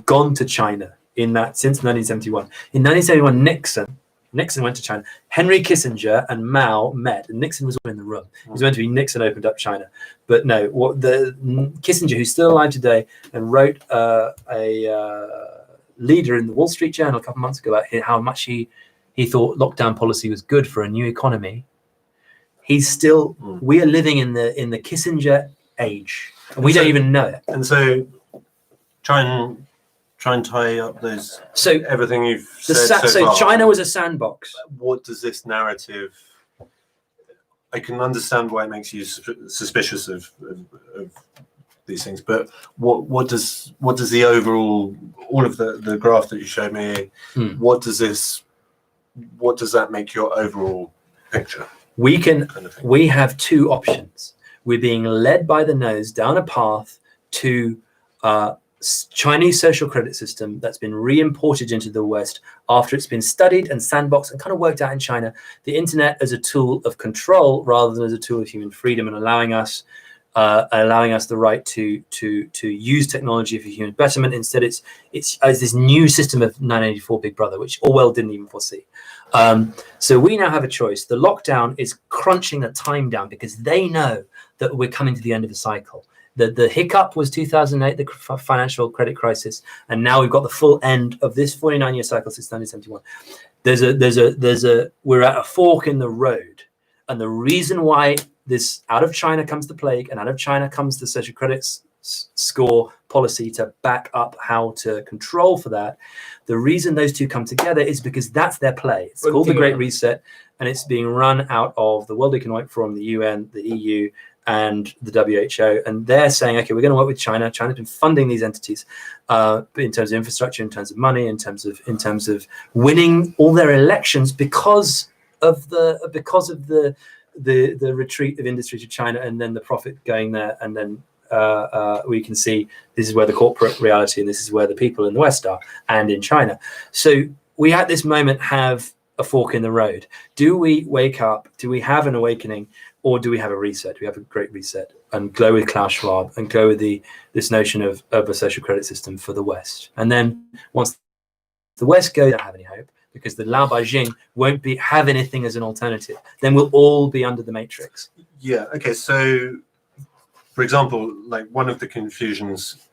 gone to China in that since 1971. In 1971, Nixon went to China. Henry Kissinger and Mao met, and Nixon was in the room. It was meant to be Nixon opened up China, but no. What the Kissinger, who's still alive today, and wrote a leader in the Wall Street Journal a couple of months ago about how much he thought lockdown policy was good for a new economy. He's still. We are living in the Kissinger age, and we don't even know it. And so, try and tie up those. So everything you've said so far. China was a sandbox. What does this narrative? I can understand why it makes you suspicious of these things, but what does the overall, all of the graph that you showed me, what does that make your overall picture? We have two options. We're being led by the nose down a path to Chinese social credit system that's been re-imported into the West after it's been studied and sandboxed and kind of worked out in China. The internet as a tool of control rather than as a tool of human freedom, and allowing us the right to use technology for human betterment. Instead, it's this new system of 1984 Big Brother, which Orwell didn't even foresee. So we now have a choice. The lockdown is crunching the time down because they know that we're coming to the end of the cycle. The hiccup was 2008, the financial credit crisis, and now we've got the full end of this 49-year cycle since 1971. We're at a fork in the road, and the reason why this out of China comes the plague, and out of China comes the social credit score policy to back up how to control for that. The reason those two come together is because that's their play. It's called the Great Reset, and it's being run out of the World Economic Forum, the UN, the EU, and the WHO, and they're saying, okay, we're going to work with China. China's been funding these entities in terms of infrastructure, in terms of money, in terms of winning all their elections because of the retreat of industry to China, and then the profit going there, and then we can see this is where the corporate reality and this is where the people in the West are, and in China. So we at this moment have a fork in the road. Do we wake up? Do we have an awakening? Or do we have a reset? Do we have a great reset and go with Klaus Schwab and go with this notion of a social credit system for the West? And then once the West goes, don't have any hope because the Lao Beijing won't have anything as an alternative. Then we'll all be under the matrix. Yeah. Okay. So, for example, like one of the confusions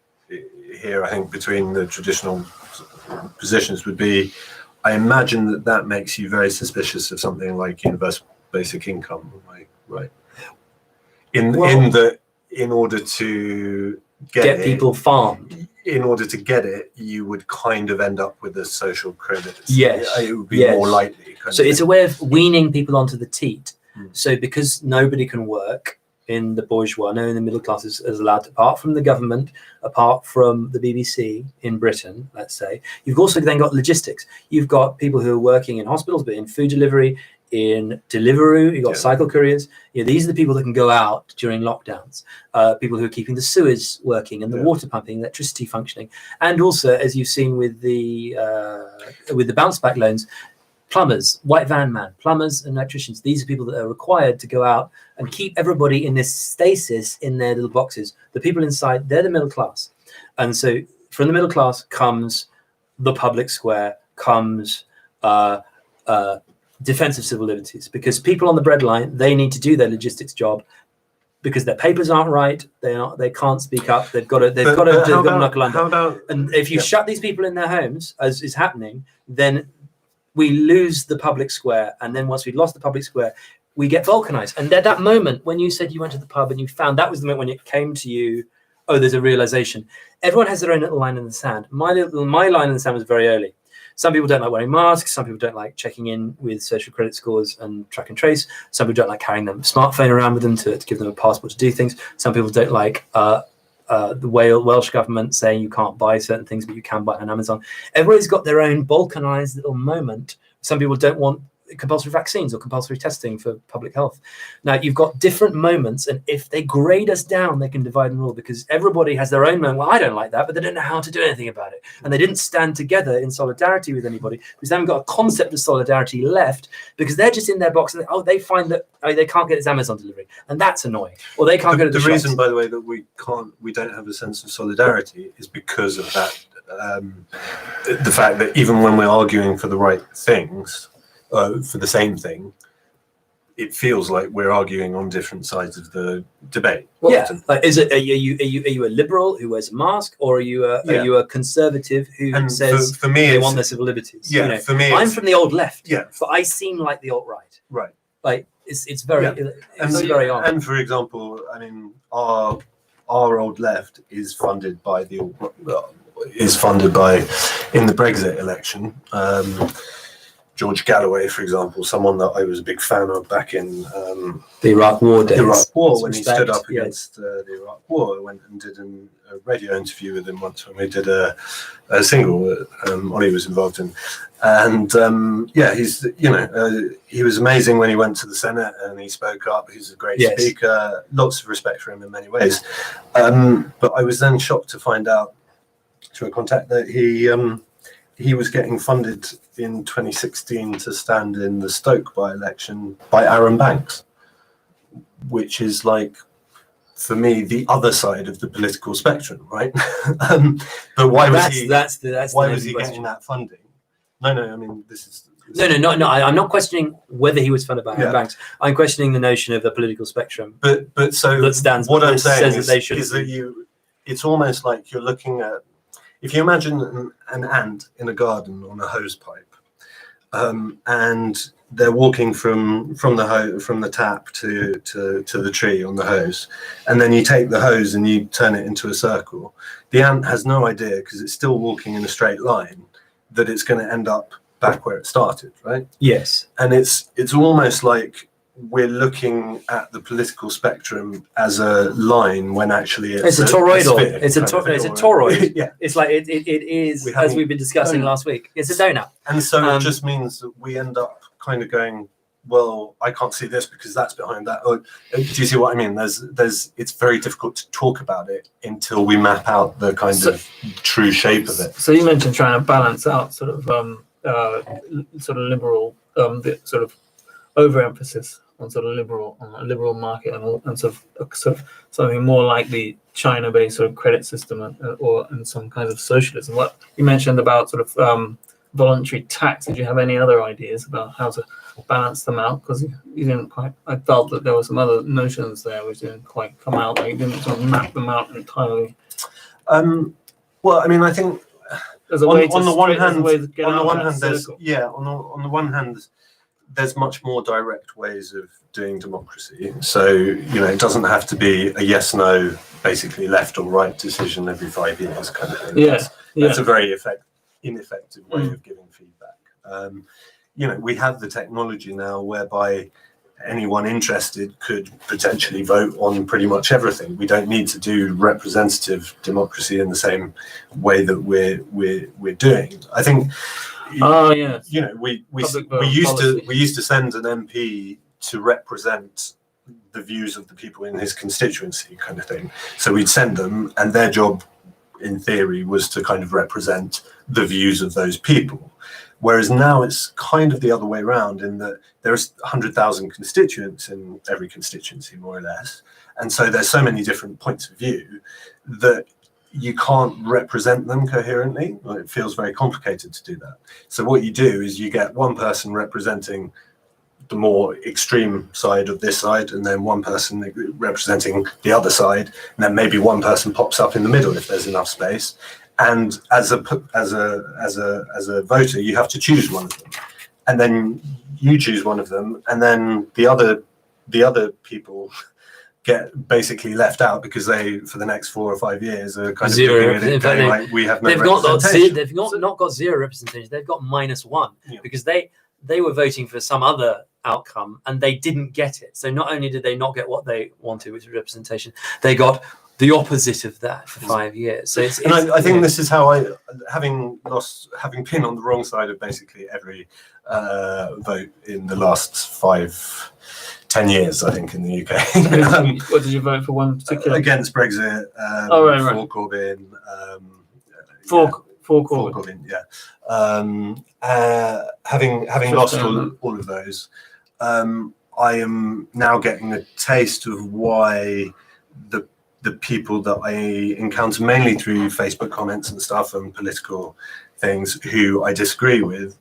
here, I think, between the traditional positions would be, I imagine that makes you very suspicious of something like universal basic income, right? In order to get people farmed. In order to get it, you would kind of end up with a social credit. Yes, it would be more likely. So it's a way of weaning people onto the teat. So because nobody can work in the bourgeois, no, in the middle class is allowed to, apart from the government, apart from the BBC in Britain, let's say, you've also then got logistics. You've got people who are working in hospitals, but in food delivery, in Deliveroo, you've got cycle couriers. These are the people that can go out during lockdowns. People who are keeping the sewers working and the water pumping, electricity functioning, and also, as you've seen with the bounce back loans, plumbers, white van man, plumbers and electricians. These are people that are required to go out and keep everybody in this stasis in their little boxes. The people inside, they're the middle class, and so from the middle class comes the public square, comes defense of civil liberties, because people on the breadline, they need to do their logistics job because their papers aren't right. They can't speak up. They've got to knuckle under. And if you shut these people in their homes, as is happening, then we lose the public square. And then once we've lost the public square, we get vulcanized. And at that moment, when you said you went to the pub and you found, that was the moment when it came to you, oh, there's a realization. Everyone has their own little line in the sand. My line in the sand was very early. Some people don't like wearing masks. Some people don't like checking in with social credit scores and track and trace. Some people don't like carrying their smartphone around with them to give them a passport to do things. Some people don't like the Welsh government saying you can't buy certain things, but you can buy on Amazon. Everybody's got their own balkanized little moment. Some people don't want compulsory vaccines or compulsory testing for public health. Now, you've got different moments, and if they grade us down, they can divide and rule, because everybody has their own moment. Well, I don't like that, but they don't know how to do anything about it. And they didn't stand together in solidarity with anybody, because they haven't got a concept of solidarity left, because they're just in their box and they find that they can't get its Amazon delivery, and that's annoying. Or they can't go to the shops. reason, by the way, that we don't have a sense of solidarity is because of that the fact that even when we're arguing for the right things, for the same thing, it feels like we're arguing on different sides of the debate. Yeah, like, are you a liberal who wears a mask, or are you a conservative who says for me they want their civil liberties? Yeah, you know, for me, I'm from the old left. Yeah, but I seem like the alt right. Right. Like it's very very odd. And for example, I mean, our old left is funded by in the Brexit election. George Galloway, for example, someone that I was a big fan of back in the Iraq War days. The Iraq War, when he stood up against the Iraq War. I went and did a radio interview with him once when we did a single that Ollie was involved in. And he was amazing when he went to the Senate and he spoke up. He's a great speaker. Lots of respect for him in many ways. But I was then shocked to find out through a contact that he was getting funded in 2016 to stand in the Stoke by-election by Arron Banks, which is like, for me, the other side of the political spectrum, right? But why was he getting that funding? No, I mean, this is... No. I'm not questioning whether he was funded by Arron Banks. I'm questioning the notion of the political spectrum. But so that stands. What I'm saying is that it's almost like you're looking at, if you imagine an ant in a garden on a hose pipe, and they're walking from the tap to the tree on the hose, and then you take the hose and you turn it into a circle, the ant has no idea, because it's still walking in a straight line, that it's going to end up back where it started, right? Yes. And it's almost like we're looking at the political spectrum as a line when actually it's a toroidal. It's a toroid. Yeah, it's like it is, as we've been discussing last week. It's a donut. And so it just means that we end up kind of going, well, I can't see this because that's behind that. Or, do you see what I mean? It's very difficult to talk about it until we map out the kind of true shape of it. So you mentioned trying to balance out sort of liberal, the sort of overemphasis on sort of a liberal market and sort of something more like the China-based sort of credit system and some kind of socialism. What you mentioned about sort of voluntary tax, did you have any other ideas about how to balance them out? Because you didn't quite. I felt that there were some other notions there which didn't quite come out. Like you didn't sort of map them out entirely. Well, I mean, I think on the one hand, there's much more direct ways of doing democracy. So, it doesn't have to be a yes/no, basically left or right decision every 5 years kind of thing. That's a very ineffective way of giving feedback. We have the technology now whereby anyone interested could potentially vote on pretty much everything. We don't need to do representative democracy in the same way that we're doing. I think. We used to send an MP to represent the views of the people in his constituency, kind of thing. So we'd send them, and their job, in theory, was to kind of represent the views of those people. Whereas now it's kind of the other way around, in that there's 100,000 constituents in every constituency, more or less, and so there's so many different points of view that you can't represent them coherently. Well, it feels very complicated to do that. So what you do is you get one person representing the more extreme side of this side, and then one person representing the other side, and then maybe one person pops up in the middle if there's enough space. And as a voter, you have to choose one of them, and then you choose one of them, and then the other people get basically left out because they, for the next 4 or 5 years, are kind of zero. We have no they've representation. not got zero representation. They've got -1 because they were voting for some other outcome and they didn't get it. So not only did they not get what they wanted, which was representation, they got the opposite of that for 5 years. So I think this is how having been on the wrong side of basically every vote in the last 5-10 years, I think, in the UK. What did you vote for? One particular against Brexit, for Corbyn, for Corbyn. Having lost all of those, I am now getting a taste of why the people that I encounter mainly through Facebook comments and stuff and political things who I disagree with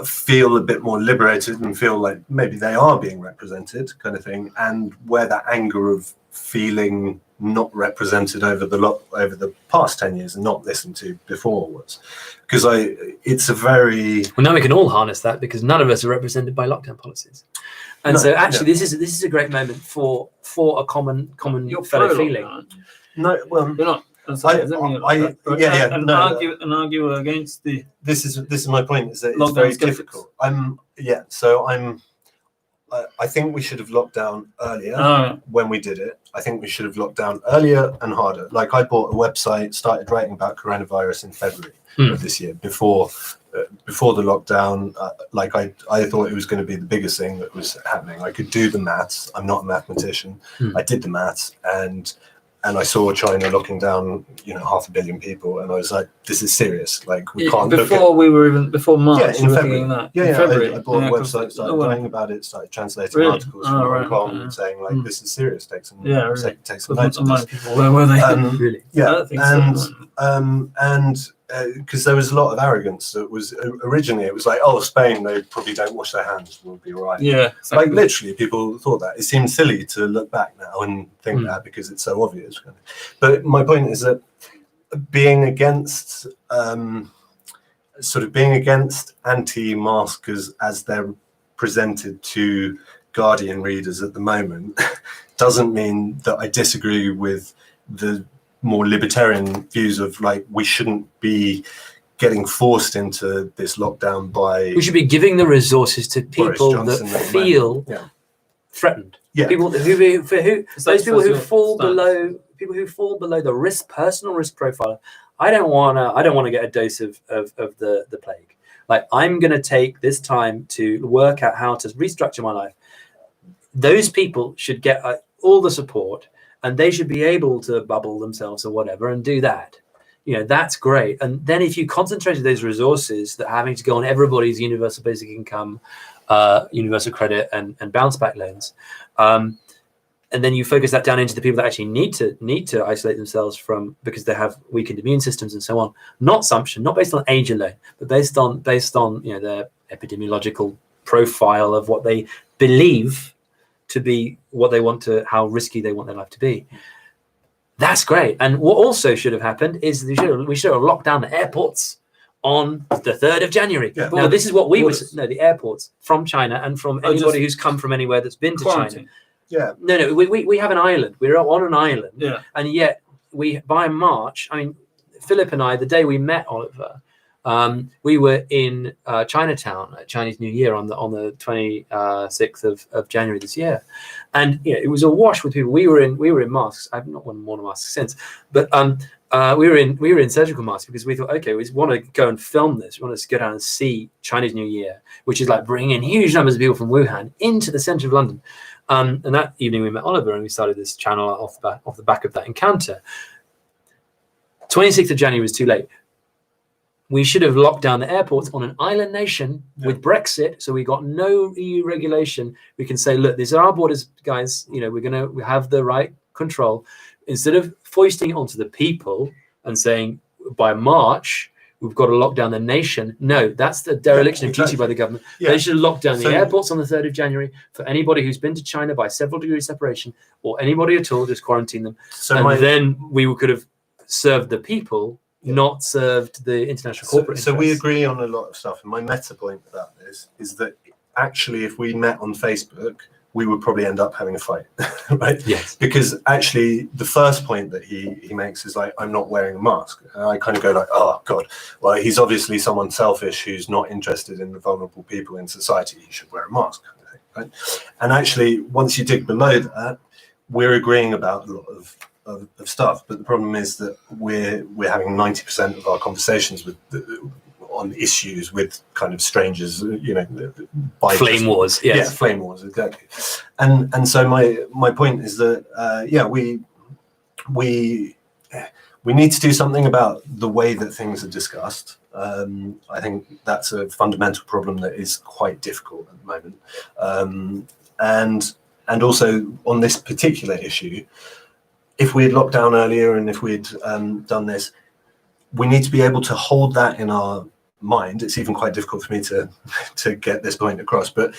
feel a bit more liberated and feel like maybe they are being represented, kind of thing, and where that anger of feeling not represented over the past 10 years and not listened to before was, because it's a very well, now we can all harness that because none of us are represented by lockdown policies, and so actually this is a great moment for a common fellow feeling. No, well, you're not. Argue against the. This is my point. Is that it's very difficult. I think we should have locked down earlier when we did it. I think we should have locked down earlier and harder. Like I bought a website, started writing about coronavirus in February of this year, before the lockdown. Like I thought it was going to be the biggest thing that was happening. I could do the maths. I'm not a mathematician. I did the maths and I saw China locking down, 500 million people, and I was like, "This is serious. Like, we can't." Before March. In February. February. I bought a website, started writing about it, started translating articles from Hong Kong, saying like, "This is serious. Take some notes of this." Where were they? Really? Yeah, and because there was a lot of arrogance that was originally, it was like, oh, Spain, they probably don't wash their hands, we'll be all right. Yeah, exactly. Like literally people thought that. It seems silly to look back now and think that because it's so obvious. But my point is that being against anti-maskers as they're presented to Guardian readers at the moment doesn't mean that I disagree with the more libertarian views of like we shouldn't be getting forced into this lockdown by. We should be giving the resources to people that feel threatened. Yeah. People who fall below the personal risk profile. I don't want to get a dose of the plague. Like I'm going to take this time to work out how to restructure my life. Those people should get all the support. And they should be able to bubble themselves or whatever and do that. That's great. And then if you concentrated those resources that are having to go on everybody's universal basic income, universal credit and bounce back loans, and then you focus that down into the people that actually need to isolate themselves because they have weakened immune systems and so on. Not assumption, not based on age alone, but based on their epidemiological profile of what they believe to be how risky they want their life to be. That's great. And what also should have happened is we should have locked down the airports on the 3rd of January. Yeah. Now, this is what the airports from China and from anybody who's come from anywhere that's been to China. Yeah. No, we have an island. We're on an island. Yeah. And yet by March, Philip and I, the day we met Oliver, we were in Chinatown at Chinese New Year on the 26th of January this year, and it was awash with people. We were in masks. I've not worn a mask since, but we were in surgical masks because we thought, okay, we want to go and film this. We want to go down and see Chinese New Year, which is like bringing in huge numbers of people from Wuhan into the centre of London. And that evening we met Oliver and we started this channel off the back of that encounter. 26th of January was too late. We should have locked down the airports on an island nation with Brexit, so we got no EU regulation. We can say, look, these are our borders, guys. We have the right control. Instead of foisting it onto the people and saying by March we've got to lock down the nation. No, that's the dereliction of duty by the government. Yeah. They should have locked down the airports on the 3rd of January for anybody who's been to China by several degrees separation or anybody at all. Just quarantine them, then we could have served the people. Not served the international corporate. So we agree on a lot of stuff. And my meta point about this is that actually, if we met on Facebook, we would probably end up having a fight, right? Yes. Because actually, the first point that he makes is like, I'm not wearing a mask. And I kind of go like, oh God, well, he's obviously someone selfish who's not interested in the vulnerable people in society. He should wear a mask, right? And actually, once you dig below that, we're agreeing about a lot of stuff, but the problem is that we're having 90% of our conversations on issues with kind of strangers, by flame wars. Yes. Yeah, flame wars, exactly. And so my point is that we need to do something about the way that things are discussed. I think that's a fundamental problem that is quite difficult at the moment, and also on this particular issue. if we had locked down earlier and if we'd done this, we need to be able to hold that in our mind. It's even quite difficult for me to get this point across, but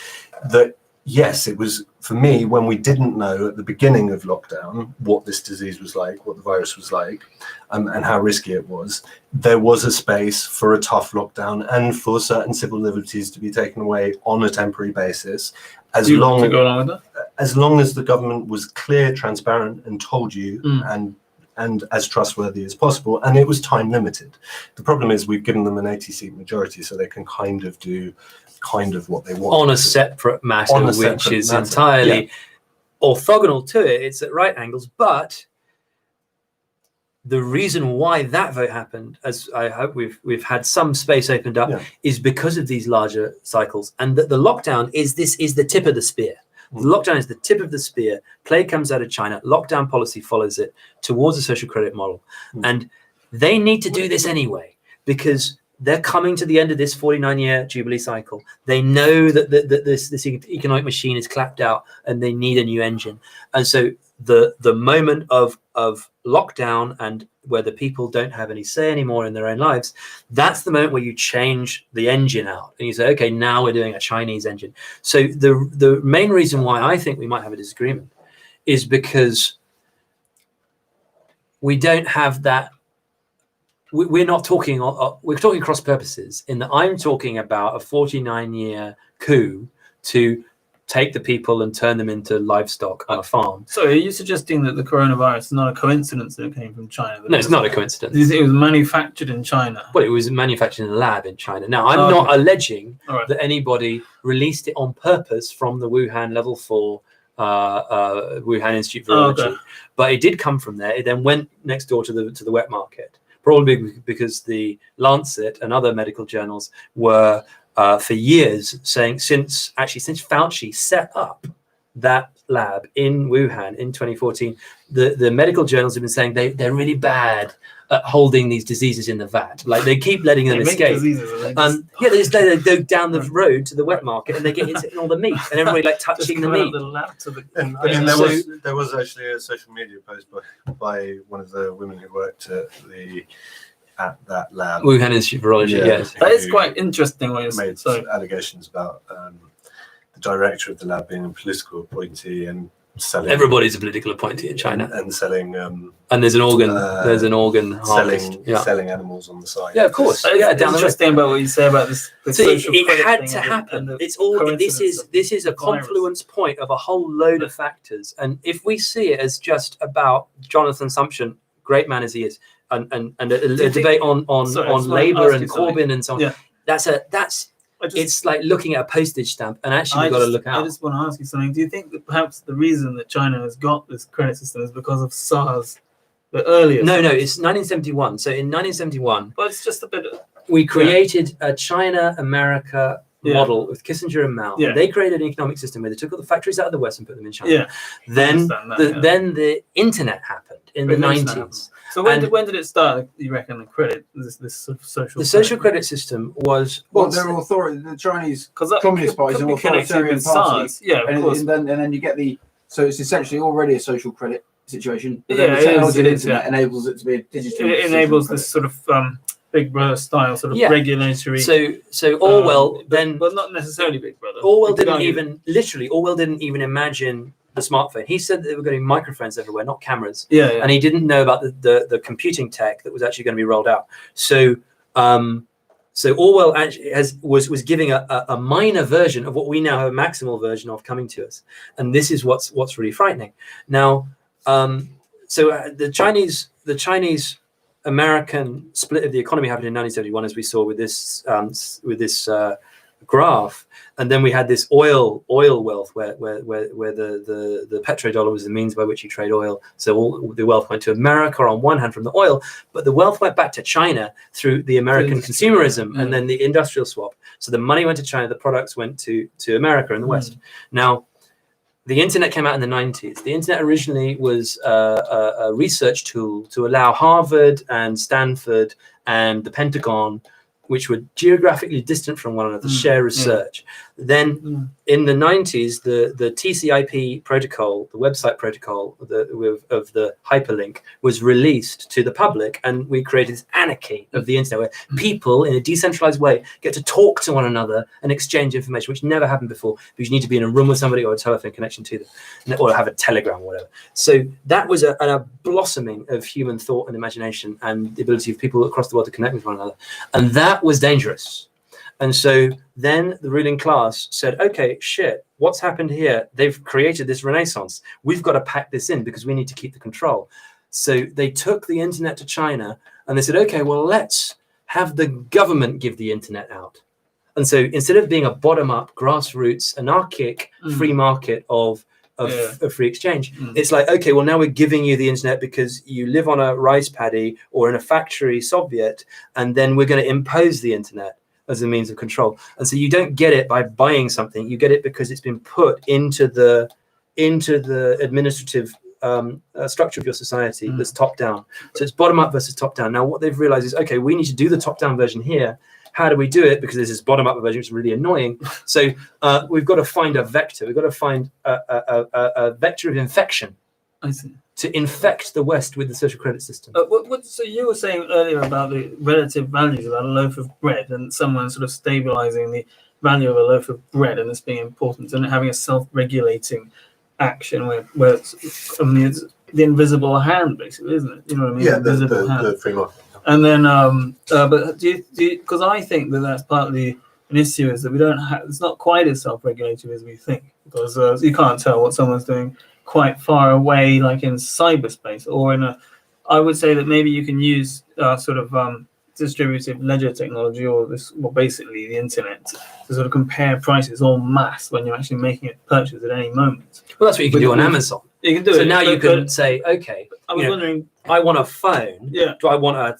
that yes, it was for me when we didn't know at the beginning of lockdown what this disease was like, what the virus was like, and how risky it was. There was a space for a tough lockdown and for certain civil liberties to be taken away on a temporary basis, as long as the government was clear, transparent, and told you and as trustworthy as possible, and it was time limited. The problem is we've given them an 80-seat majority, so they can kind of do what they want on a separate matter, which is entirely orthogonal to it. It's at right angles, but the reason why that vote happened, as I hope we've had some space opened up, is because of these larger cycles, and that the lockdown is the tip of the spear. The lockdown is the tip of the spear. Plague comes out of China. Lockdown policy follows it towards a social credit model. And they need to do this anyway, because they're coming to the end of this 49-year Jubilee cycle. They know that this economic machine is clapped out and they need a new engine. And so the moment of lockdown and where the people don't have any say anymore in their own lives, that's the moment where you change the engine out and you say, okay, now we're doing a Chinese engine. So the main reason why I think we might have a disagreement is because we don't have that. We're not talking, we're talking cross purposes in that I'm talking about a 49-year coup to take the people and turn them into livestock on a farm. So are you suggesting that the coronavirus is not a coincidence that it came from China? No, it's not a coincidence. It was manufactured in China. Well, it was manufactured in a lab in China. Now, I'm not alleging that anybody released it on purpose from the Wuhan Level 4 Wuhan Institute of Virology, but it did come from there. It then went next door to the wet market, probably because the Lancet and other medical journals were for years saying, since Fauci set up that lab in Wuhan in 2014, the medical journals have been saying they're really bad at holding these diseases in the vat. Like they keep letting them escape. They go down the road to the wet market and they get into all the meat and everybody like touching the meat. There was actually a social media post by one of the women who worked at that lab, Wuhan Institute of Virology. Yes, that is quite interesting. When you made allegations about the director of the lab being a political appointee and selling. Everybody's a political appointee in China, and selling. And there's an organ. There's an organ selling animals on the side. Yeah, of course. It's interesting about what you say about this. So it had to happen. It's all. This is a confluence point of a whole load of factors, and if we see it as just about Jonathan Sumption, great man as he is, and a debate on Labour and Corbyn and so on. Yeah. It's like looking at a postage stamp, and actually we've got to look out. I just want to ask you something. Do you think that perhaps the reason that China has got this credit system is because of SARS, the earlier? No, it's 1971. So in 1971, but it's just a bit. We created a China-America model with Kissinger and Mao. Yeah. They created an economic system where they took all the factories out of the West and put them in China. Yeah. Then the internet happened in the 90s. So when did it start? You reckon the credit, this sort of social? The social credit system was they're authority. The Chinese Communist Party is an authoritarian party. Yeah, of course. And then you get so it's essentially already a social credit situation. But then the technology of the internet enables it to be a digital. It enables this sort of Big Brother style sort of regulatory. So Orwell but not necessarily Big Brother. Orwell didn't even imagine the smartphone. He said that there were going to be microphones everywhere, not cameras. And he didn't know about the computing tech that was actually going to be rolled out. So Orwell actually was giving a minor version of what we now have a maximal version of coming to us, and this is what's really frightening. Now, the Chinese American split of the economy happened in 1971, as we saw with this graph, and then we had this oil wealth where the petrodollar was the means by which you trade oil. So all the wealth went to America on one hand from the oil, but the wealth went back to China through the American consumerism and then the industrial swap. So the money went to China, the products went to America in the West. Now, the internet came out in the 90s. The internet originally was a research tool to allow Harvard and Stanford and the Pentagon, which were geographically distant from one another, share research. Then in the 90s, the TCP protocol, the website protocol of the hyperlink was released to the public, and we created this anarchy of the internet where people in a decentralized way get to talk to one another and exchange information, which never happened before, because you need to be in a room with somebody or a telephone connection to them, or have a telegram or whatever. So that was a blossoming of human thought and imagination and the ability of people across the world to connect with one another. And that was dangerous. And so then the ruling class said, okay, shit, what's happened here? They've created this renaissance. We've got to pack this in because we need to keep the control. So they took the internet to China and they said, okay, well, let's have the government give the internet out. And so instead of being a bottom-up, grassroots, anarchic, free market of free exchange, it's like, okay, well, now we're giving you the internet because you live on a rice paddy or in a factory Soviet, and then we're going to impose the internet as a means of control. And so you don't get it by buying something, you get it because it's been put into the administrative structure of your society that's top down. So it's bottom up versus top down. Now what they've realized is, okay, we need to do the top down version here. How do we do it? Because this is bottom up version, which is really annoying. So we've got to find a vector. We've got to find a vector of infection. I see. To infect the West with the social credit system. So you were saying earlier about the relative values about a loaf of bread and someone sort of stabilizing the value of a loaf of bread and this being important and having a self-regulating action where it's, I mean, it's the invisible hand, basically, isn't it? You know what I mean? Yeah, the free market. And then, but do you because I think that's partly an issue is that we don't have, it's not quite as self-regulated as we think, because you can't tell what someone's doing quite far away, like in cyberspace or in I would say that maybe you can use sort of distributed ledger technology or basically the internet to sort of compare prices en masse when you're actually making a purchase at any moment. Well, that's what you can do on Amazon. You can do so it. now you can say, okay, I was wondering, I want a phone. Yeah. Do I want a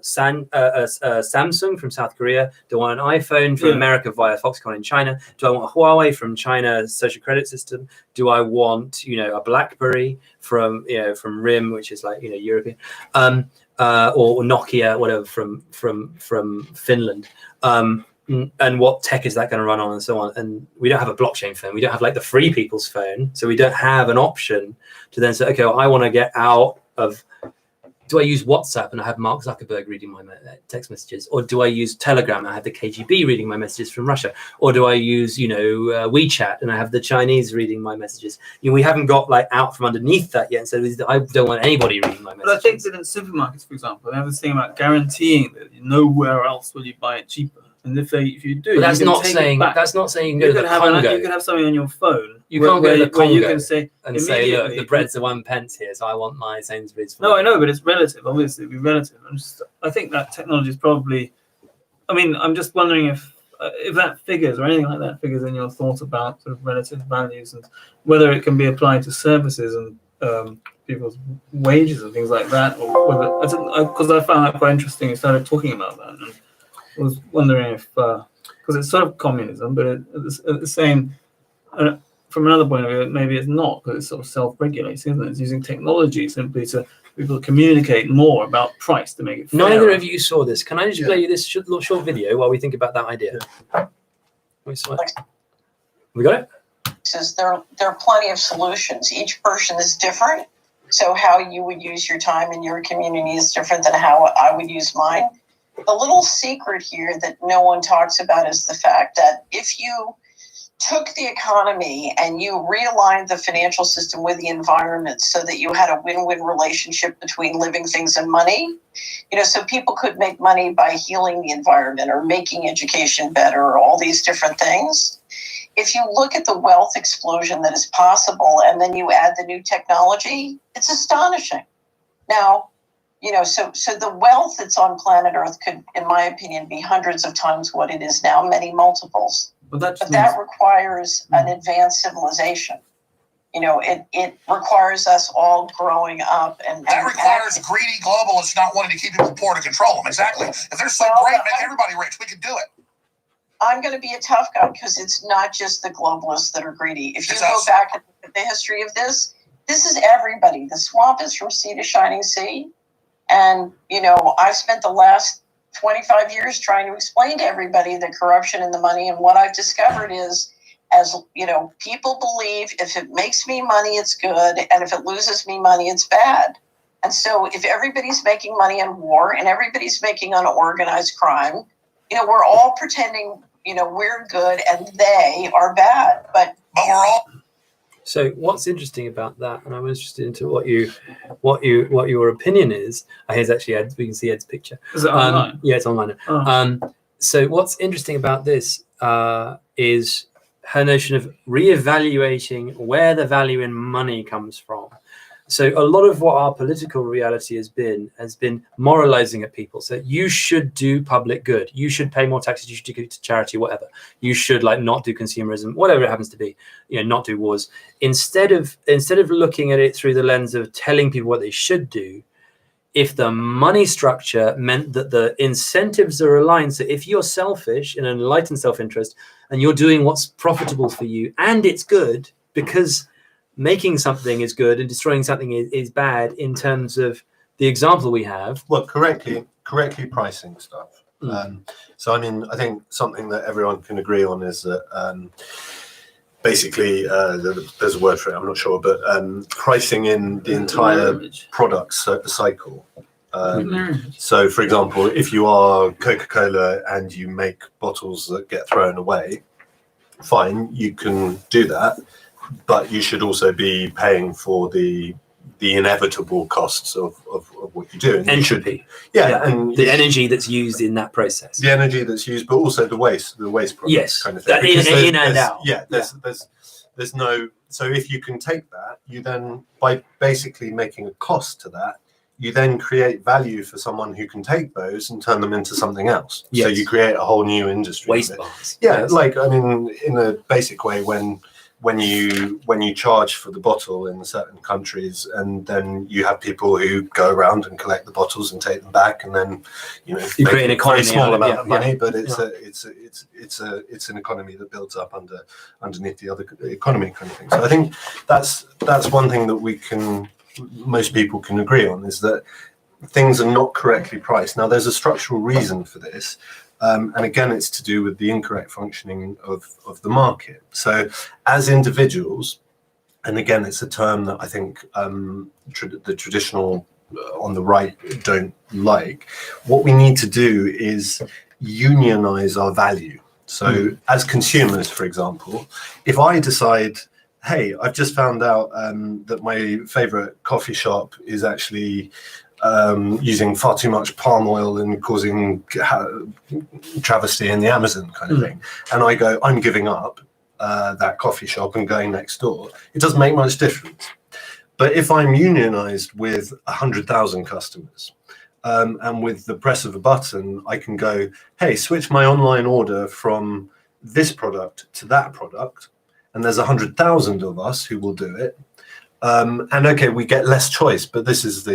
Samsung from South Korea? Do I want an iPhone from America via Foxconn in China? Do I want a Huawei from China's social credit system? Do I want, a BlackBerry from RIM, which is like, European, or Nokia, whatever, from Finland? And what tech is that going to run on and so on? And we don't have a blockchain phone. We don't have like the free people's phone. So we don't have an option to then say, okay, well, I want to get out of, do I use WhatsApp and I have Mark Zuckerberg reading my text messages? Or do I use Telegram and I have the KGB reading my messages from Russia? Or do I use, WeChat and I have the Chinese reading my messages? We haven't got like out from underneath that yet. And so I don't want anybody reading my messages. But I think that in supermarkets, for example, they have this thing about guaranteeing that nowhere else will you buy it cheaper. And if you do, but that's not saying you can go to the Congo. You can have something on your phone. You can't go to the Congo you can say look, the bread's a 1 pence here, so I want my Sainsbury's. No, I know, but it's relative. Obviously, it'd be relative. I think that technology is probably. I mean, I'm just wondering if that figures or anything like that figures in your thoughts about sort of relative values and whether it can be applied to services and people's wages and things like that, or whether because I found that quite interesting. You started talking about that. And I was wondering if, because it's sort of communism, but at the same, from another point of view, maybe it's not, because it's sort of self-regulating, isn't it? It's using technology simply to people communicate more about price to make it fair. Neither of you saw this. Can I just play you this short video while we think about that idea? We got it? Says there are plenty of solutions. Each person is different. So how you would use your time in your community is different than how I would use mine. The little secret here that no one talks about is the fact that if you took the economy and you realigned the financial system with the environment so that you had a win-win relationship between living things and money, so people could make money by healing the environment or making education better or all these different things. If you look at the wealth explosion that is possible and then you add the new technology, it's astonishing. Now, so the wealth that's on planet Earth could, in my opinion, be hundreds of times what it is now, many multiples. But that requires an advanced civilization. It requires us all growing up. And that requires greedy globalists not wanting to keep people poor to control them. Exactly. If they're so great, make everybody rich. We can do it. I'm going to be a tough guy because it's not just the globalists that are greedy. If you go back at the history of this is everybody. The swamp is from sea to shining sea. And, I've spent the last 25 years trying to explain to everybody the corruption in the money. And what I've discovered is, as you know, people believe if it makes me money, it's good. And if it loses me money, it's bad. And so if everybody's making money on war and everybody's making on organized crime, you know, we're all pretending, you know, we're good and they are bad. But we're all. So what's interesting about that, and I'm interested into what your opinion is. Here's actually Ed. We can see Ed's picture. Is it online? Yeah, it's online. So what's interesting about this is her notion of reevaluating where the value in money comes from. So a lot of what our political reality has been moralizing at people. So you should do public good. You should pay more taxes. You should give to charity, whatever. You should like not do consumerism, whatever it happens to be. You know, not do wars. Instead of looking at it through the lens of telling people what they should do, if the money structure meant that the incentives are aligned, so if you're selfish in an enlightened self-interest and you're doing what's profitable for you and it's good because making something is good and destroying something is bad in terms of the example we have. Well, correctly pricing stuff. So, I mean, I think something that everyone can agree on is that basically, there's a word for it, I'm not sure, but pricing in the entire product cycle. So, for example, if you are Coca-Cola and you make bottles that get thrown away, fine, you can do that. But you should also be paying for the inevitable costs of what you do. And entropy. And the energy that's used in that process. The energy that's used, but also the waste product kind of thing. In and out. Yeah, there's no. So if you can take that, you then, by basically making a cost to that, you then create value for someone who can take those and turn them into something else. Yes. So you create a whole new industry. Waste bars. Yeah, like, I mean, in a basic way, when you charge for the bottle in certain countries, and then you have people who go around and collect the bottles and take them back, and then you create an economy, a small amount of money, but it's an economy that builds up underneath the other economy kind of thing. So I think that's one thing that most people can agree on, is that things are not correctly priced. Now there's a structural reason for this. And again, it's to do with the incorrect functioning of the market. So as individuals, and again, it's a term that I think the traditional on the right don't like, what we need to do is unionize our value. So as consumers, for example, if I decide, hey, I've just found out that my favorite coffee shop is actually using far too much palm oil and causing travesty in the Amazon kind of thing. And I go, I'm giving up that coffee shop and going next door. It doesn't make much difference. But if I'm unionized with 100,000 customers, and with the press of a button, I can go, hey, switch my online order from this product to that product. And there's 100,000 of us who will do it. And okay, we get less choice, but this is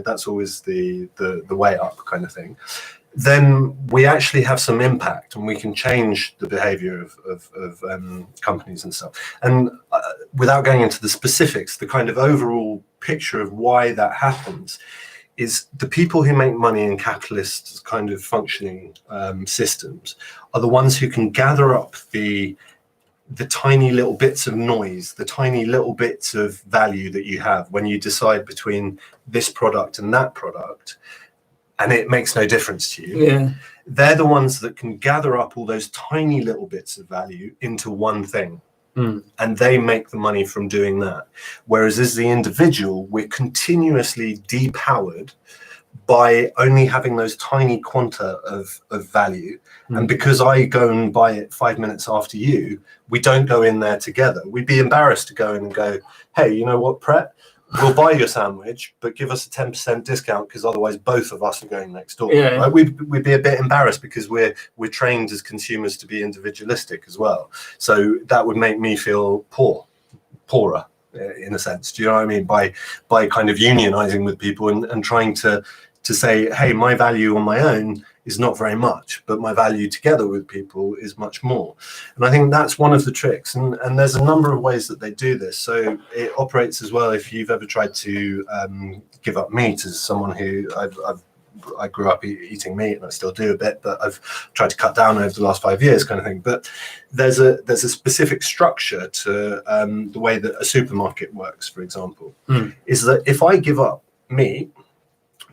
that's always the way up kind of thing. Then we actually have some impact, and we can change the behavior of companies and stuff. And without going into the specifics, the kind of overall picture of why that happens is the people who make money in capitalist kind of functioning systems are the ones who can gather up the tiny little bits of noise, the tiny little bits of value that you have when you decide between this product and that product, and it makes no difference to you. Yeah. They're the ones that can gather up all those tiny little bits of value into one thing. And they make the money from doing that. Whereas as the individual, we're continuously depowered by only having those tiny quanta of value. And because I go and buy it 5 minutes after you, we don't go in there together. We'd be embarrassed to go in and go, hey, you know what, Pret? We'll buy your sandwich, but give us a 10% discount, because otherwise both of us are going next door. Yeah. Right? We'd be a bit embarrassed, because we're trained as consumers to be individualistic as well. So that would make me feel poorer in a sense. Do you know what I mean? By kind of unionizing with people and trying to say, hey, my value on my own is not very much, but my value together with people is much more. And I think that's one of the tricks. And there's a number of ways that they do this. So it operates as well. If you've ever tried to give up meat, as someone who I've I grew up eating meat, and I still do a bit, but I've tried to cut down over the last 5 years, kind of thing. But there's a specific structure to the way that a supermarket works, for example, is that if I give up meat,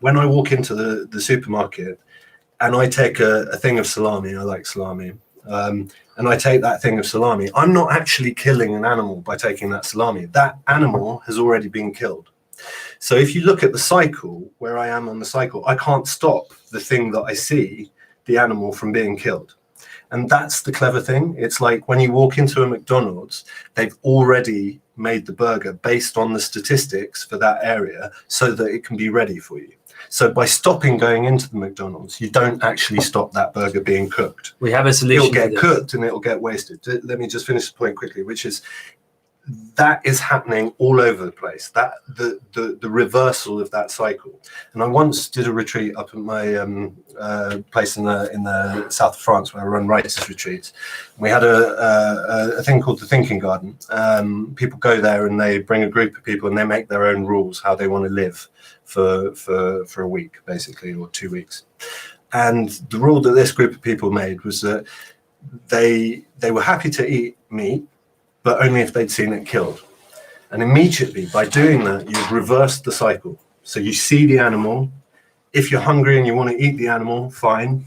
when I walk into the supermarket and I take a thing of salami, I like salami, and I take that thing of salami, I'm not actually killing an animal by taking that salami. That animal has already been killed. So if you look at the cycle, where I am on the cycle, I can't stop the thing that I see, the animal, from being killed. And that's the clever thing. It's like when you walk into a McDonald's, they've already made the burger based on the statistics for that area so that it can be ready for you. So by stopping going into the McDonald's, you don't actually stop that burger being cooked. We have a solution. It'll get cooked and it'll get wasted. Let me just finish the point quickly, which is that is happening all over the place. That the reversal of that cycle. And I once did a retreat up at my place in the south of France where I run writers' retreats. We had a thing called the Thinking Garden. People go there and they bring a group of people and they make their own rules how they want to live for a week, basically, or 2 weeks. And the rule that this group of people made was that they were happy to eat meat, but only if they'd seen it killed. And immediately, by doing that, you've reversed the cycle. So you see the animal. If you're hungry and you want to eat the animal, fine,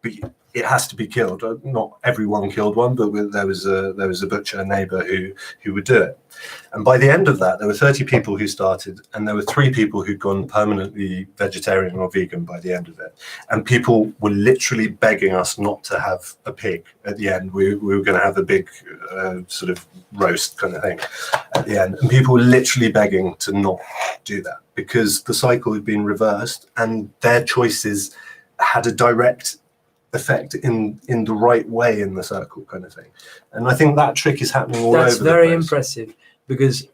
but it has to be killed. Not everyone killed one, but there was a butcher, a neighbour who would do it. And by the end of that, there were 30 people who started, and there were 3 people who'd gone permanently vegetarian or vegan by the end of it. And people were literally begging us not to have a pig at the end. We were going to have a big sort of roast kind of thing at the end. And people were literally begging to not do that because the cycle had been reversed and their choices had a direct effect in the right way in the circle, kind of thing. And I think that trick is happening all over the place. That's very impressive, because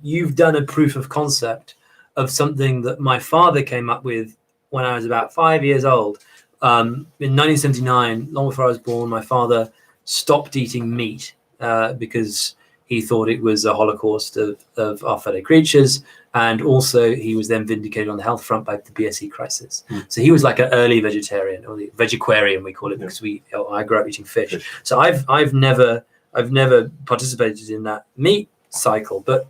you've done a proof of concept of something that my father came up with when I was about 5 years old. In 1979, long before I was born, my father stopped eating meat because he thought it was a holocaust of our fellow creatures. And also he was then vindicated on the health front by the BSE crisis. So he was like an early vegetarian, or the vegetarian we call it, because I grew up eating fish. So I've never participated in that meat cycle, but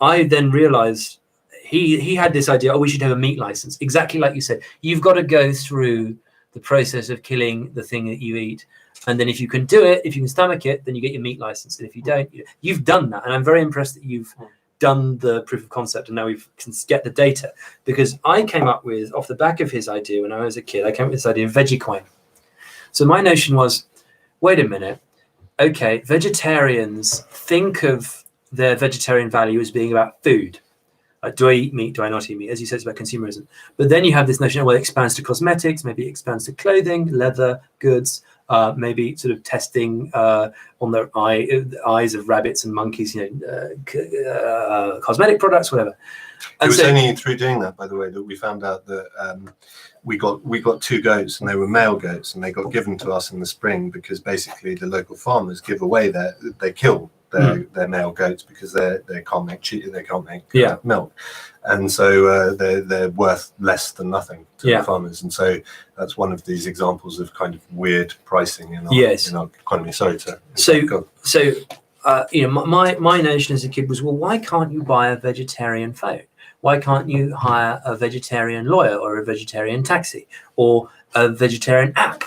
I then realized he had this idea, we should have a meat license. Exactly like you said, you've got to go through the process of killing the thing that you eat. And then if you can do it, if you can stomach it, then you get your meat license. And if you don't, you've done that. And I'm very impressed that you've done the proof of concept and now we can get the data, because I came up with, off the back of his idea when I was a kid, I came up with this idea of VeggieCoin. So my notion was, wait a minute, okay, vegetarians think of their vegetarian value as being about food. Do I eat meat? Do I not eat meat? As you said, it's about consumerism. But then you have this notion, well, it expands to cosmetics, maybe it expands to clothing, leather, goods, maybe sort of testing on the eyes of rabbits and monkeys, cosmetic products, whatever. And it was only through doing that, by the way, that we found out that we got 2 goats, and they were male goats, and they got given to us in the spring because basically the local farmers give away they kill their male goats because they can't make cheese, they can't make milk, and so they're worth less than nothing to the farmers. And so that's one of these examples of kind of weird pricing in our economy. My notion as a kid was, well, why can't you buy a vegetarian phone? Why can't you hire a vegetarian lawyer or a vegetarian taxi or a vegetarian app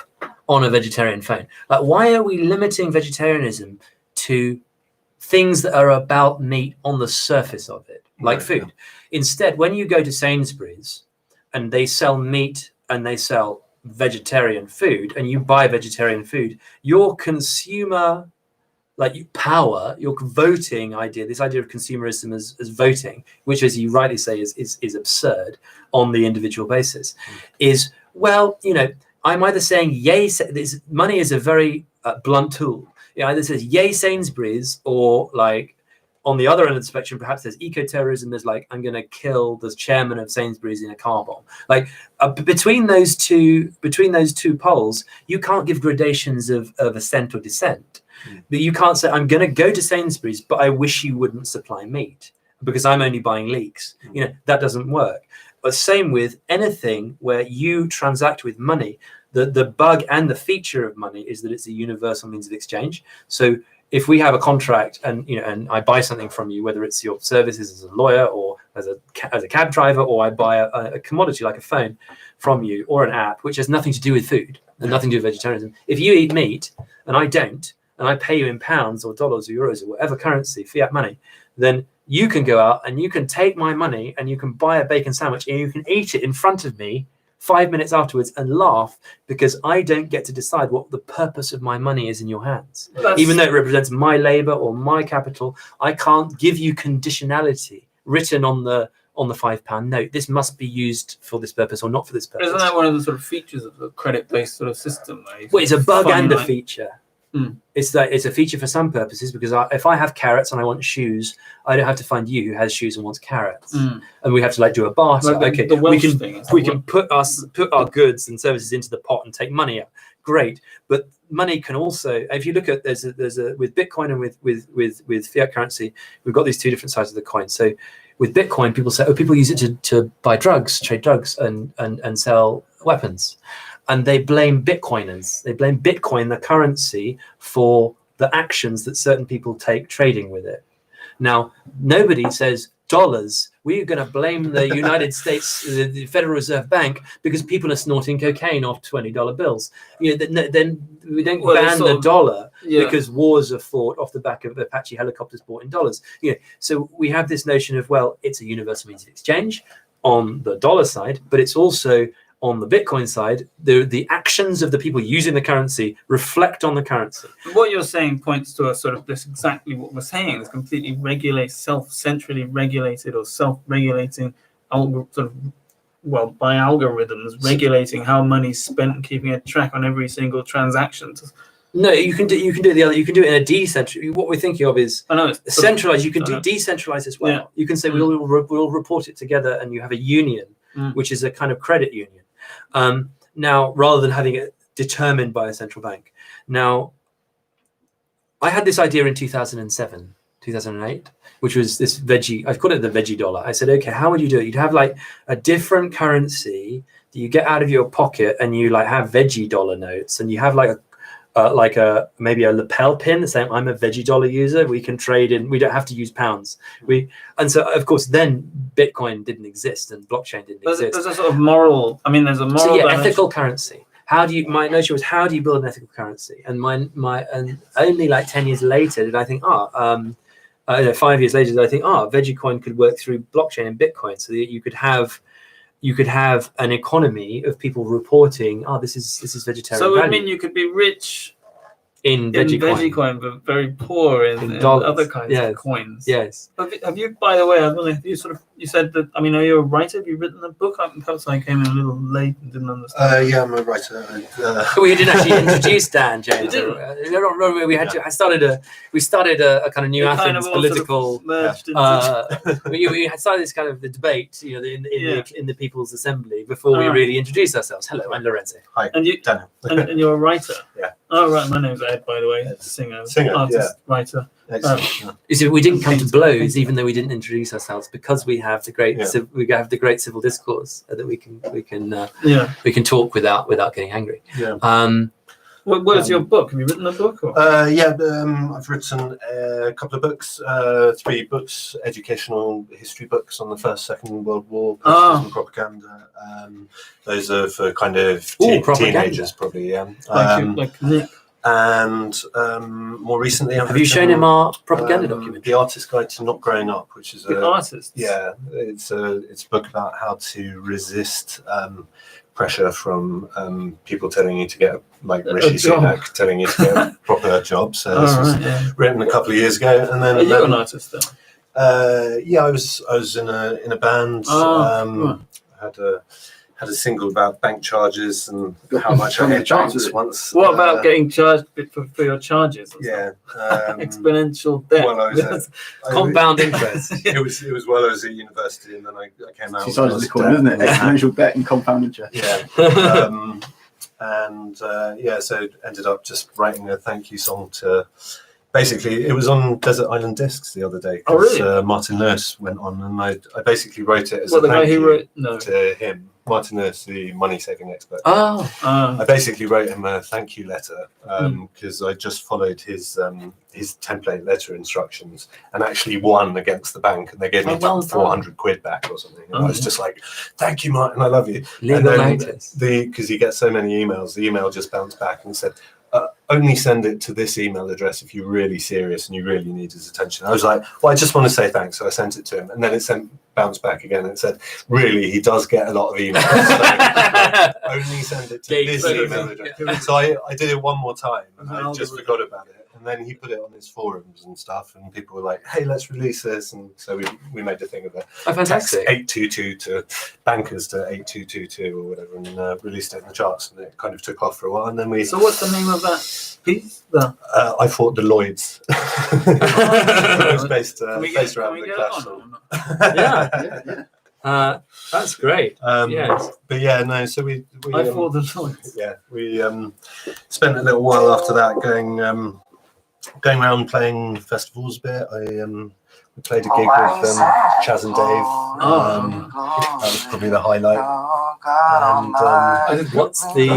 on a vegetarian phone? Like, why are we limiting vegetarianism to things that are about meat on the surface of it, like food? Yeah. Instead, when you go to Sainsbury's and they sell meat and they sell vegetarian food and you buy vegetarian food, your consumer power, your voting idea, this idea of consumerism as voting, which, as you rightly say, is absurd on the individual basis, is, well, I'm either saying yay, money is a very blunt tool. It either says yay Sainsbury's, or like on the other end of the spectrum, perhaps there's eco-terrorism. There's like, I'm going to kill the chairman of Sainsbury's in a car bomb. Like between those two poles, you can't give gradations of ascent or descent. But you can't say, I'm going to go to Sainsbury's, but I wish you wouldn't supply meat because I'm only buying leeks. That doesn't work. same with anything where you transact with money. The bug and the feature of money is that it's a universal means of exchange. So if we have a contract and I buy something from you, whether it's your services as a lawyer or as a cab driver, or I buy a commodity like a phone from you or an app, which has nothing to do with food and nothing to do with vegetarianism. If you eat meat and I don't, and I pay you in pounds or dollars or euros or whatever currency, fiat money, then you can go out and you can take my money and you can buy a bacon sandwich and you can eat it in front of me 5 minutes afterwards and laugh because I don't get to decide what the purpose of my money is in your hands. Even though it represents my labor or my capital, I can't give you conditionality written on the £5 note. This must be used for this purpose or not for this purpose. Isn't that one of the sort of features of the credit-based sort of system? Well, it's a bug and a feature. It's a feature for some purposes because if I have carrots and I want shoes, I don't have to find you who has shoes and wants carrots, and we have to do a barter. Like we can put our goods and services into the pot and take money out. Great, but money can also, if you look at there's a with Bitcoin and with fiat currency, we've got these two different sides of the coin. So with Bitcoin, people say, people use it to buy drugs, trade drugs, and sell weapons. And they blame Bitcoiners. They blame Bitcoin, the currency, for the actions that certain people take trading with it. Now, nobody says dollars. We're going to blame the United States, the Federal Reserve Bank, because people are snorting cocaine off $20 bills. Then we don't ban the dollar because wars are fought off the back of Apache helicopters bought in dollars. So we have this notion of, well, it's a universal means of exchange on the dollar side, but it's also on the Bitcoin side, the actions of the people using the currency reflect on the currency. What you're saying points to a sort of this exactly what we're saying. It's completely centrally regulated or self-regulating, by algorithms regulating how money's spent and keeping a track on every single transaction. No, you can do the other. You can do it in a decentralized. What we're thinking of is centralized. You can do decentralized as well. Yeah. You can say we'll report it together, and you have a union, which is a kind of credit union. Now, rather than having it determined by a central bank. Now, I had this idea in 2007, 2008, which was this veggie. I've called it the veggie dollar. I said, okay, how would you do it? You'd have a different currency that you get out of your pocket, and you have veggie dollar notes, and you have maybe a lapel pin saying I'm a veggie dollar user. We can trade in. We don't have to use pounds. And so of course then Bitcoin didn't exist and blockchain didn't exist. There's a sort of moral. I mean, there's a moral. So ethical currency. My notion was, how do you build an ethical currency? And and only 10 years later did I think 5 years later did I think VeggieCoin could work through blockchain and Bitcoin, so that you could have an economy of people reporting, this is vegetarian. So value. I mean, you could be rich in VeggieCoin, but very poor in other kinds of coins. Yes. Have you, by the way, you said that, I mean, are you a writer? Have you written a book? Perhaps I came in a little late and didn't understand. Yeah, I'm a writer. We didn't actually introduce Dan, James. We started a kind of new Athens political. We had started this kind of the debate, in the People's Assembly before we really introduced ourselves. Hello, I'm Lorenzo. Hi, and Daniel. and you're a writer. Yeah. Oh right, my name's Ed, by the way. Singer, artist, writer. You see, we didn't come to blows, even though we didn't introduce ourselves, because we have the great civil discourse that we can talk without getting angry. Yeah. What is your book? Have you written a book? Or? I've written a couple of books, 3 books, educational history books on the First, Second World War, and propaganda. Those are for kind of teenagers, probably. Yeah. Like Nick. And more recently, have you shown him our propaganda document, The Artist's Guide to Not Growing Up, which is artist. Yeah, it's a book about how to resist pressure from people telling you to get Rishi Sunak telling you to get a proper job. So this was written a couple of years ago, and then are you an artist then? I was in a band. Had a single about bank charges and how much I get charged once. What about getting charged for your charges? Yeah, exponential debt. Well, compound interest. It was while I was at university, and then I came out. Two sides of the coin, isn't it? Exponential debt and compound interest. Yeah. So ended up just writing a thank you song to basically, it was on Desert Island Discs the other day. Oh, really? Martin Nurse went on, and I basically wrote it as Well, a the guy thank who you wrote no. to him. Martin Nurse, the money-saving expert. Oh, I basically wrote him a thank you letter because I just followed his template letter instructions and actually won against the bank, and they gave me well done. 400 quid back or something. And I was just like, "Thank you, Martin, I love you." legal And then notice. because he gets so many emails, the email just bounced back and said, "Only send it to this email address if you're really serious and you really need his attention." I was like, "Well, I just want to say thanks," so I sent it to him, and then it bounced back again and it said, "Really, he does get a lot of emails. So only send it to this email address." So I did it one more time, and I just forgot about it. And then he put it on his forums and stuff, and people were like, "Hey, let's release this." And so we made a thing of it. Oh, fantastic. 822 to bankers to 8222 or whatever, and released it in the charts, and it kind of took off for a while. And then we. So what's the name of that piece? I fought the Lloyds. It was based around the clash. Yeah. That's great. Yes. But yeah, no. So we I fought the Lloyds. yeah, we spent a little while after that going around playing festivals a bit. We played a gig with Chaz and Dave. That was probably the highlight. And What's the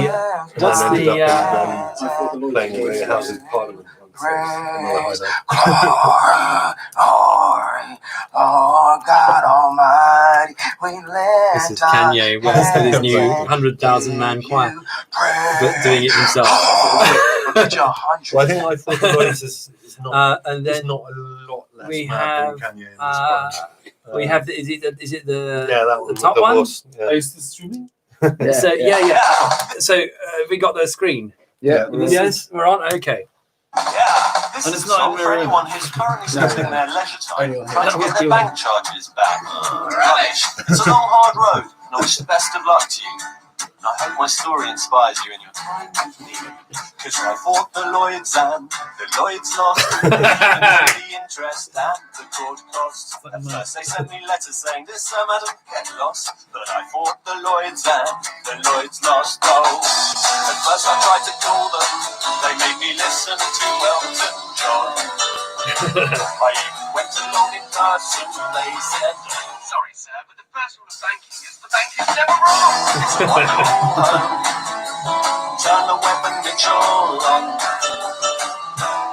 then ended up in, playing in the Houses of Parliament. Another highlight. God Almighty, This is Kanye West with his new 100,000 man choir, but doing it himself. Well, I think I thought the Lloyds is not. And There's then not a lot less we mad than Kanye in this bunch. we have is it the Yeah, that one. the top the one? horse, yeah. Is this streaming? So yeah. So we got the screen. Yeah. Yes, we're on. Okay. This And is it's a not song in for their anyone who's currently spending their leisure time trying to get their bank charges back. Rubbish. It's a long, hard road, and I wish the best of luck to you. And I hope my story inspires you in your time with me. Because I fought the Lloyds and the Lloyds lost. The interest and the court costs. At first they sent me letters saying this madam get lost. But I fought the Lloyds and the Lloyds lost. Oh, at first I tried to call them. They made me listen to Elton John. I even went along in person. They said, "Sorry, sir, but the first rule of banking is the bank is never wrong." So I go home, turn the weapon Mitchell on.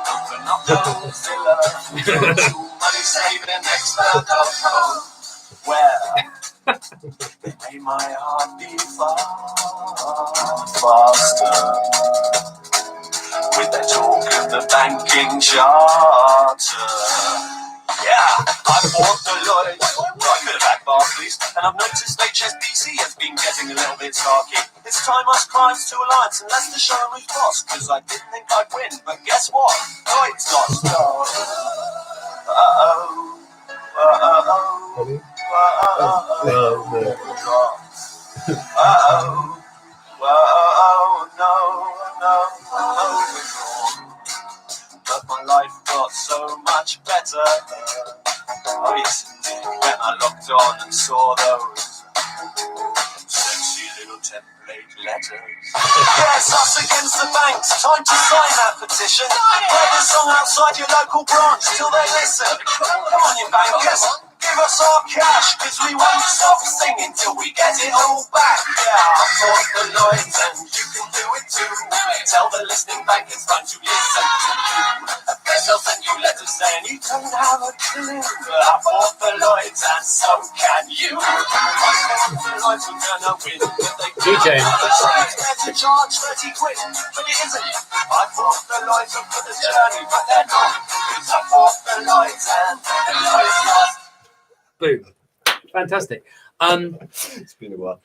Open up Mozilla, money saving expert.com, where they made my heart beat faster with their talk of the banking charter. Yeah, I bought the Lloyds. I could have had Barclays, and I've noticed HSBC has been getting a little bit sarky. It's time us climbed to alliance and Leicester show who's boss, because I didn't think I'd win, but guess what? Lloyds lost. But my life got so much better. Oh yes, indeed, when I logged on and saw those sexy little template letters. Yes, us against the banks, time to sign that petition. Play the song outside your local branch till they listen. Come on, you bankers, give us our cash, cause we won't stop singing till we get it all back. Yeah, I fought the Lloyds and you can do it too. Tell the listening bankers time to listen to you. They'll send you letters saying you don't have a clue. I fought the Lloyds and so can you. I fought the Lloyds were gonna win, but they DJ. to charge 30 quid, but it isn't. I fought the Lloyds for the journey, but they're not. Cause I fought the Lloyds and the Lloyds lost. Boom. Fantastic. It's been a while.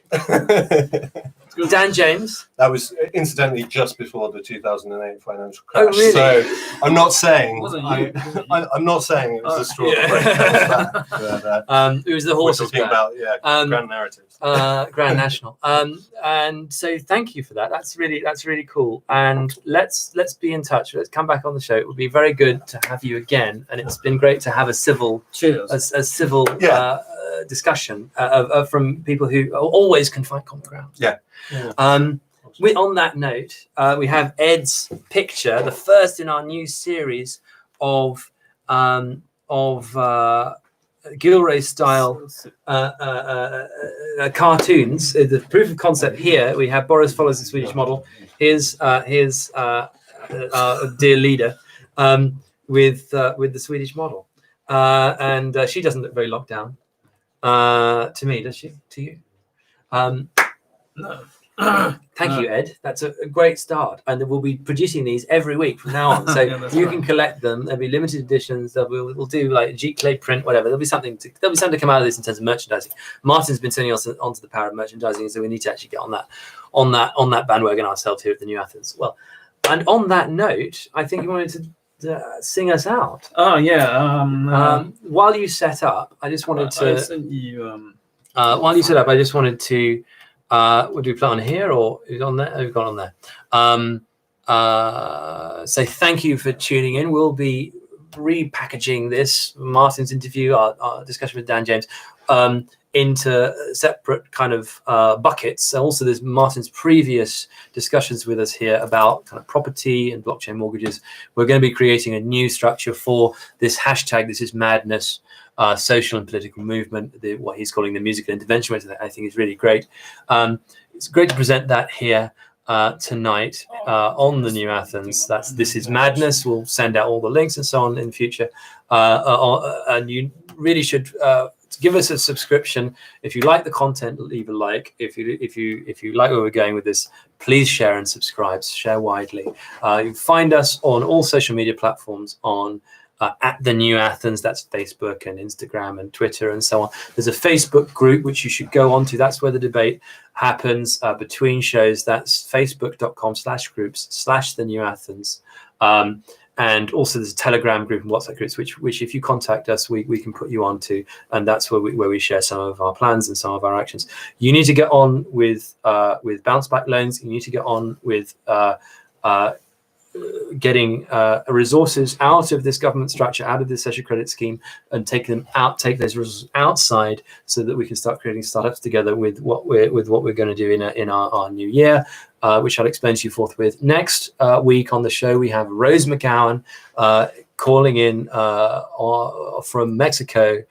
Dan James. That was incidentally just before the 2008 financial crash. Oh, really? So I'm not saying Wasn't you? I'm not saying it was the straw that broke the camel's back. But, It was the we're horses. talking about grand narratives. Grand National. And so thank you for that. That's really cool. And let's be in touch. Let's come back on the show. It would be very good to have you again. And it's been great to have a civil discussion from people who always can find common ground. Yeah. On that note, we have Ed's picture, the first in our new series of Gilray style cartoons. The proof of concept here, we have Boris follows the Swedish model. Here's dear leader with the Swedish model, and she doesn't look very locked down to me, does she? To you? No. Thank you, Ed. That's a great start, and we'll be producing these every week from now on. So Yeah, you can collect them. There'll be limited editions. We'll do like Jeep Clay print, whatever. There'll be something to come out of this in terms of merchandising. Martin's been turning us onto the power of merchandising, so we need to actually get on that bandwagon ourselves here at the New Athens. Well, and on that note, I think you wanted to sing us out. Oh yeah. While you set up, I just wanted to. I sent you. While you set up, I just wanted to. What do we put on here, or is it on there? Oh, we've got on there. Say thank you for tuning in. We'll be repackaging this Martin's interview, our discussion with Dan James, into separate kind of buckets. Also, there's Martin's previous discussions with us here about kind of property and blockchain mortgages. We're going to be creating a new structure for this hashtag. This is madness. Social and political movement, what he's calling the musical intervention, which I think is really great. It's great to present that here tonight on the New Athens. This is madness. We'll send out all the links and so on in the future. And you really should give us a subscription. If you like the content, leave a like. If you like where we're going with this, please share and subscribe. Share widely. You can find us on all social media platforms on at the New Athens. That's Facebook and Instagram and Twitter and so on. There's a Facebook group which you should go onto. That's where the debate happens between shows. That's facebook.com/groups/the New Athens. And also there's a Telegram group and WhatsApp groups, which if you contact us, we can put you onto, and that's where we share some of our plans and some of our actions. You need to get on with bounce back loans. You need to get on with getting resources out of this government structure, out of this social credit scheme, and take those resources outside, so that we can start creating startups together with what we're going to do in our new year, which I'll explain to you forthwith. Next week on the show, we have Rose McGowan calling in from Mexico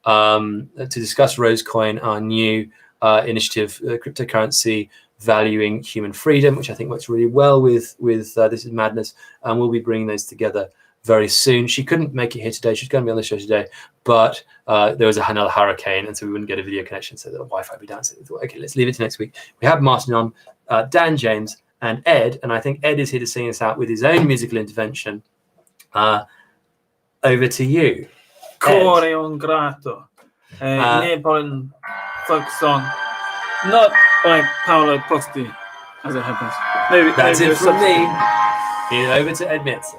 to discuss Rosecoin, our new initiative, cryptocurrency valuing human freedom, which I think works really well with This is Madness, and we'll be bringing those together very soon. She couldn't make it here today. She's going to be on the show today, but there was another hurricane, and so we wouldn't get a video connection, so the Wi-Fi would be down. So we thought, okay, let's leave it to next week. We have Martin on, Dan James, and Ed, and I think Ed is here to sing us out with his own musical intervention. Over to you. Cuore un grato. Neapolitan folk song. Not by Paolo Posti, as it happens. That's it from me. Here over to Ed Metzer.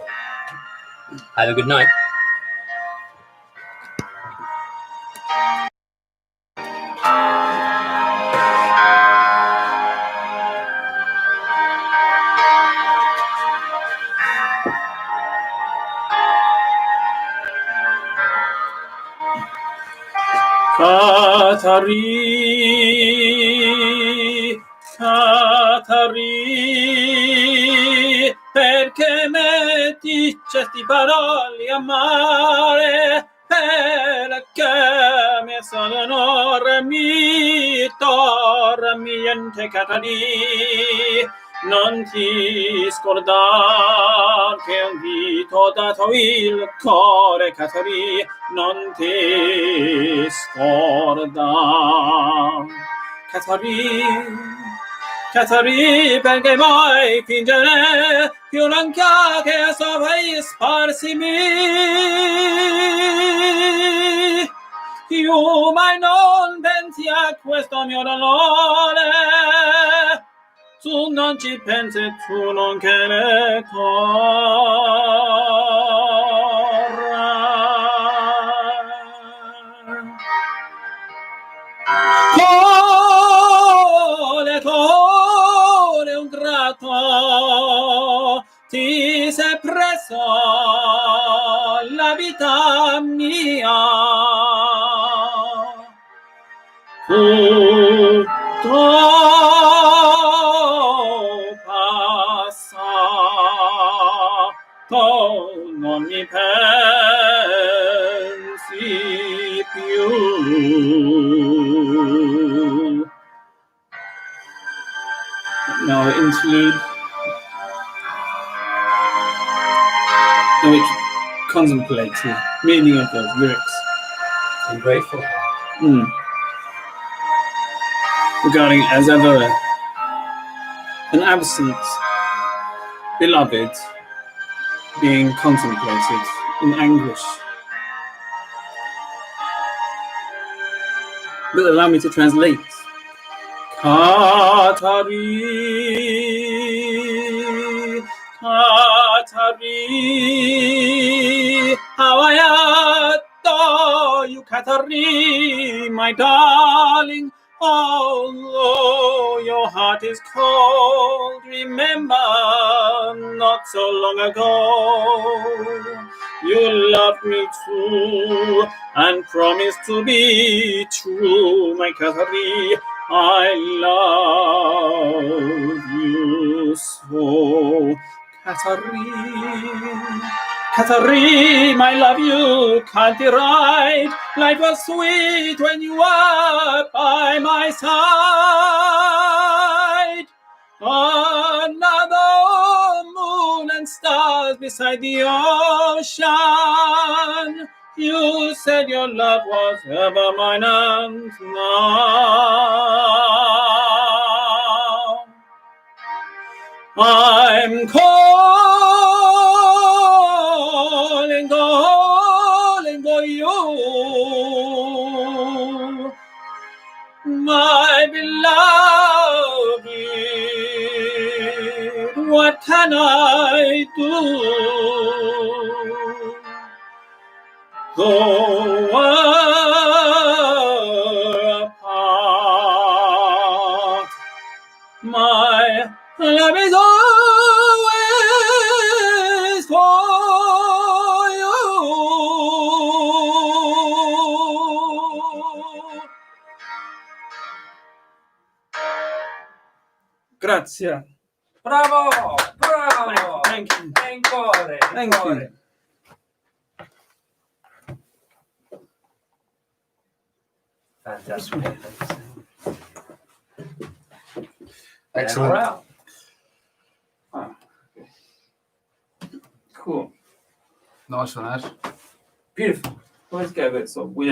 Have a good night. Catari, perché metti certi parole a mare, perché mi sono dormi niente Catari, non ti scordar che un dito dato il cuore Catari, non ti scordar Catari, perché mai fingere più l'anca che sopra gli sparsimi? Io mai non pensi a questo mio dolore, tu non ci pensi, tu non che ne Cuore un grato, ti sei preso la vita mia, tutto passa, non mi pensi più. Now interlude. Now it contemplates the meaning of those lyrics. I'm grateful. Regarding as ever an absent beloved being contemplated in anguish. But allow me to translate. Katari, Katari, how I adore you, Katari, my darling. Although your heart is cold, remember not so long ago you loved me too and promised to be true, my Katari. I love you so, Katari. Katari, I love you, can't be right. Life was sweet when you were by my side. Another moon and stars beside the ocean. You said your love was ever mine, and now I'm calling for you, my beloved. What can I do? Though we're apart, my love is always for you. Grazie. Bravo! Bravo! Thank you. Encore! Thank you. Fantastic. Excellent. We're out. Cool. Nice one, Ash. Beautiful. Let's go a bit sort of weird.